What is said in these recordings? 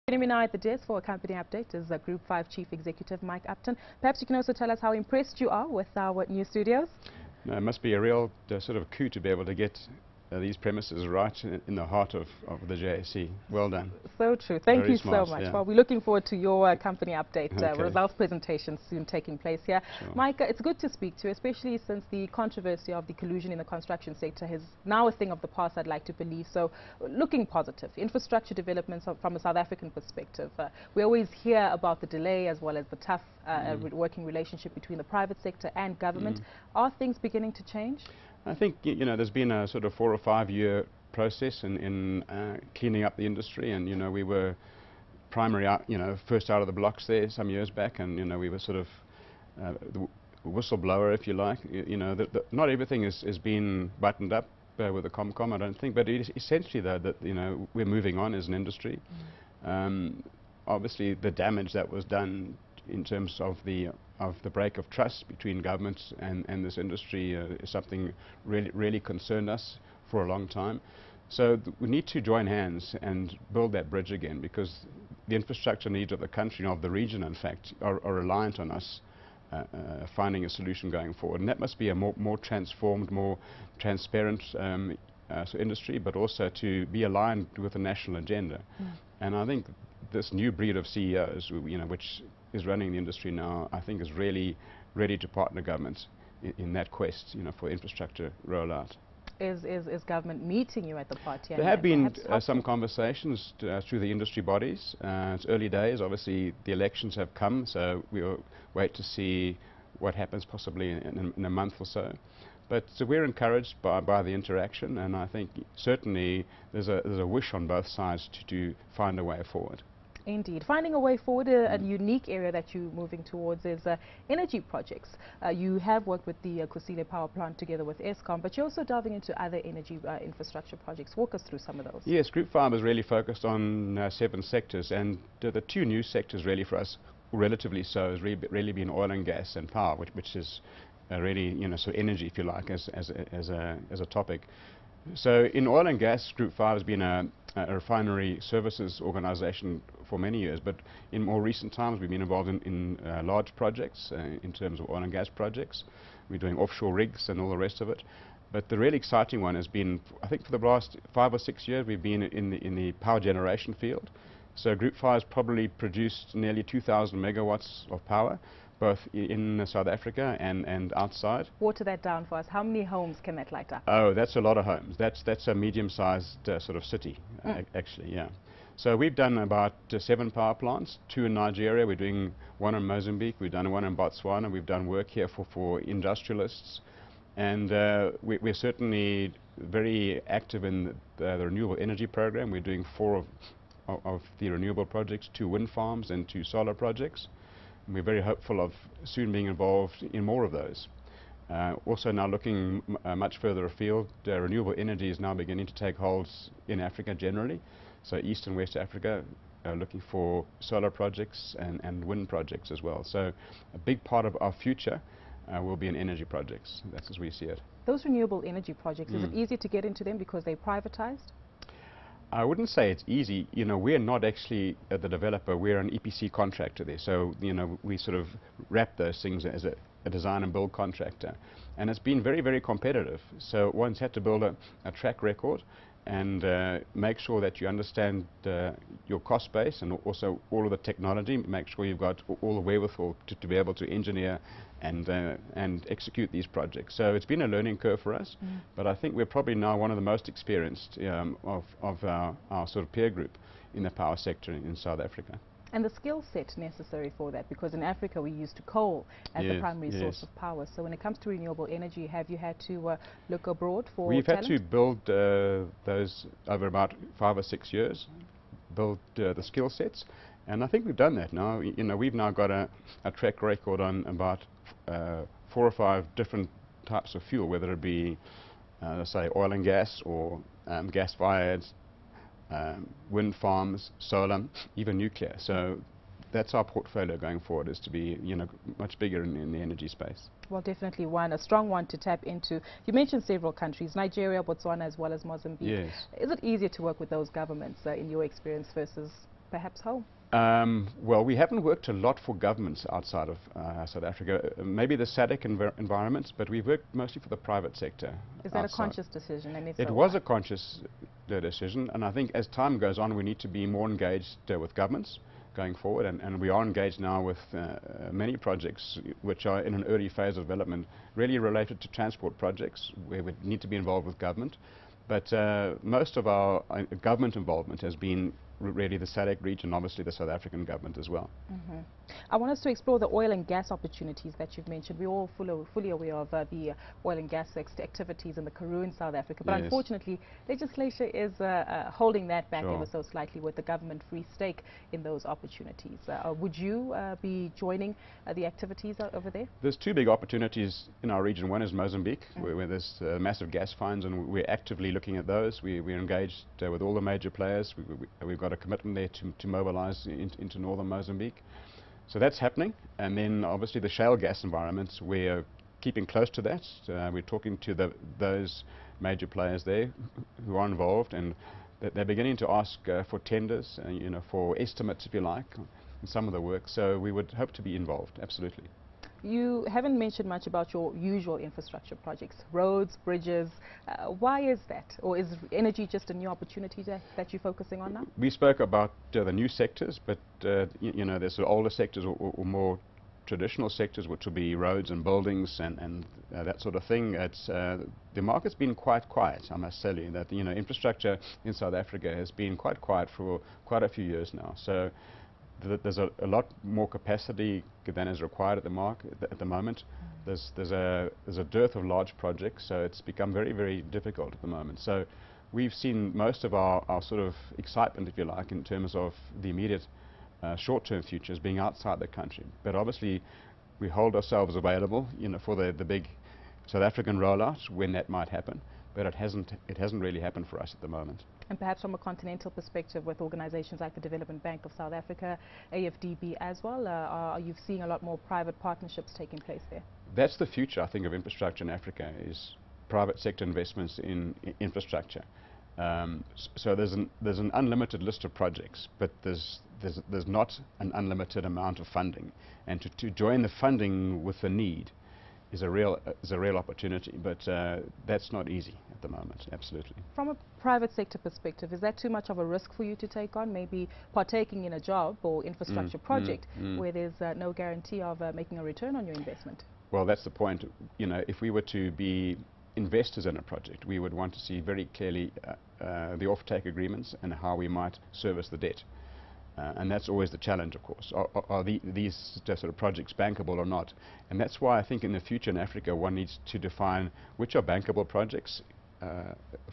Joining me now at the desk for a company update is Group 5 Chief Executive Mike Upton. Perhaps you can also tell us how impressed you are with our new studios. No, it must be a real sort of coup to be able to get these premises right in the heart of the JSE. Well done. So true. Thank Very you smart, so much. yeah. Well, we're looking forward to your company update Okay. results presentation soon taking place here. Sure. Mike, it's good to speak to you, especially since the controversy of the collusion in the construction sector is now a thing of the past, I'd like to believe. So looking positive. Infrastructure developments from a South African perspective. We always hear about the delay as well as the tough working relationship between the private sector and government. Are things beginning to change? I think, you know, there's been a sort of 4 or 5 year process in cleaning up the industry, and, you know, we were first out of the blocks there some years back, and, you know, we were sort of the whistleblower, if you like. You know, not everything is been buttoned up with the Comcom, I don't think, but it is essentially, though, that, you know, we're moving on as an industry. Obviously, the damage that was done in terms of the break of trust between governments and this industry is something really concerned us for a long time. So we need to join hands and build that bridge again, because the infrastructure needs of the country and of the region, in fact, are reliant on us finding a solution going forward. And that must be a more transformed, more transparent industry, but also to be aligned with the national agenda. And I think this new breed of CEOs, you know, which is running the industry now, I think is really ready to partner governments in that quest, you know, for infrastructure rollout. Is government meeting you at the party? There have been some conversations through the industry bodies. It's early days. Obviously, the elections have come, so we'll wait to see what happens possibly in a month or so. But so we're encouraged by the interaction, and I think certainly there's a wish on both sides to find a way forward. Indeed. Finding a way forward, a unique area that you're moving towards is energy projects. You have worked with the Kusile power plant together with Eskom, but you're also delving into other energy infrastructure projects. Walk us through some of those. Yes, Group 5 is really focused on 7 sectors, and the 2 new sectors really for us, relatively so, has really been oil and gas and power, which is really, you know, so energy, if you like, as a topic. So in oil and gas, Group 5 has been a refinery services organization for many years, but in more recent times we've been involved in large projects in terms of oil and gas projects. We're doing offshore rigs and all the rest of it. But the really exciting one has been, I think for the last 5 or 6 years, we've been in the power generation field. So Group 5 has probably produced nearly 2,000 megawatts of power, both in South Africa and outside. Water that down for us. How many homes can that light up? Oh, that's a lot of homes. That's a medium-sized sort of city, actually, yeah. So we've done about 7 power plants, 2 in Nigeria. We're doing 1 in Mozambique. We've done 1 in Botswana. We've done work here for industrialists. And we're certainly very active in the renewable energy program. We're doing 4 of the renewable projects, 2 wind farms and 2 solar projects. And we're very hopeful of soon being involved in more of those. Also now looking much further afield, renewable energy is now beginning to take holds in Africa generally. So East and West Africa are looking for solar projects and wind projects as well. So a big part of our future will be in energy projects. That's as we see it. Those renewable energy projects, is it easier to get into them because they're privatized? I wouldn't say it's easy. You know, we're not actually the developer. We're an EPC contractor there. So, you know, we sort of wrap those things as a design and build contractor. And it's been very competitive. So one's had to build a track record and make sure that you understand your cost base and also all of the technology. Make sure you've got all the wherewithal to be able to engineer and execute these projects. So it's been a learning curve for us, but I think we're probably now one of the most experienced of our sort of peer group in the power sector in South Africa. And the skill set necessary for that, because in Africa we used coal as the primary source of power. So when it comes to renewable energy, have you had to look abroad for We've talent? had to build those over about 5 or 6 years, build the skill sets, and I think we've done that now. You know, we've now got a track record on about 4 or 5 different types of fuel, whether it be, let's say, oil and gas or gas-fired, wind farms, solar, even nuclear. So that's our portfolio going forward, is to be, you know, much bigger in the energy space. Well, definitely a strong one to tap into. You mentioned several countries, Nigeria, Botswana, as well as Mozambique. Yes. Is it easier to work with those governments in your experience versus perhaps home? Well, we haven't worked a lot for governments outside of South Africa. Maybe the SADC environments, but we've worked mostly for the private sector. Is that a conscious decision? And if it so, was why? a conscious decision, and I think as time goes on, we need to be more engaged with governments going forward, and we are engaged now with many projects which are in an early phase of development, really related to transport projects, where we need to be involved with government. But most of our government involvement has been really the SADC region, obviously the South African government as well. Mm-hmm. I want us to explore the oil and gas opportunities that you've mentioned. We're all fully aware of the oil and gas activities in the Karoo in South Africa, but yes. Unfortunately legislature is holding that back Sure. ever so slightly with the government free stake in those opportunities. Would you be joining the activities over there? There's two big opportunities in our region. One is Mozambique, where there's massive gas finds, and we're actively looking at those. We're engaged with all the major players. We've got a commitment there to mobilize into northern Mozambique. So that's happening. And then obviously the shale gas environments, we're keeping close to that. We're talking to those major players there who are involved, and they're beginning to ask for tenders, you know, for estimates, if you like, in some of the work. So we would hope to be involved, absolutely. You haven't mentioned much about your usual infrastructure projects, roads, bridges. Why is that? Or is energy just a new opportunity that you're focusing on now? We spoke about the new sectors, but you know, there's the older sectors or more traditional sectors, which will be roads and buildings and that sort of thing. It's the market's been quite quiet, I must tell you, that, you know, infrastructure in South Africa has been quite quiet for quite a few years now. So there's a lot more capacity than is required at the market at the moment. There's a dearth of large projects, so it's become very, very difficult at the moment. So we've seen most of our sort of excitement, if you like, in terms of the immediate short-term futures being outside the country. But obviously we hold ourselves available, you know, for the big South African rollout when that might happen. But it hasn't really happened for us at the moment. And perhaps from a continental perspective, with organizations like the Development Bank of South Africa, AFDB as well, are you seeing a lot more private partnerships taking place there? That's the future, I think, of infrastructure in Africa, is private sector investments in infrastructure. So there's an unlimited list of projects, but there's not an unlimited amount of funding. And to join the funding with the need is a real opportunity, but that's not easy at the moment, absolutely. From a private sector perspective, is that too much of a risk for you to take on, maybe partaking in a job or infrastructure project where there's no guarantee of making a return on your investment? Well, that's the point. You know, if we were to be investors in a project, we would want to see very clearly the off-take agreements and how we might service the debt. And that's always the challenge, of course. Are these sort of projects bankable or not? And that's why I think in the future in Africa one needs to define which are bankable projects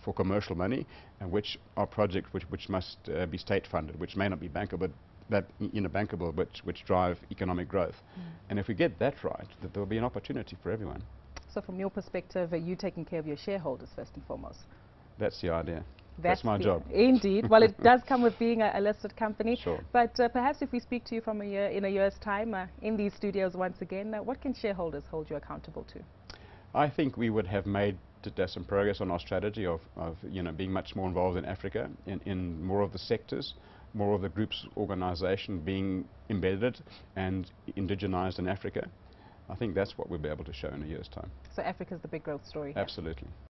for commercial money, and which are projects which must be state-funded, which may not be bankable, but bankable, which drive economic growth. And if we get that right, that there will be an opportunity for everyone. So from your perspective, are you taking care of your shareholders first and foremost? That's the idea. That's my job. Indeed. Well, it does come with being a listed company. Sure. But perhaps if we speak to you from in a year's time in these studios once again, what can shareholders hold you accountable to? I think we would have made some progress on our strategy of being much more involved in Africa, in more of the sectors, more of the group's organization being embedded and indigenized in Africa. I think that's what we'll be able to show in a year's time. So Africa's the big growth story here. Absolutely.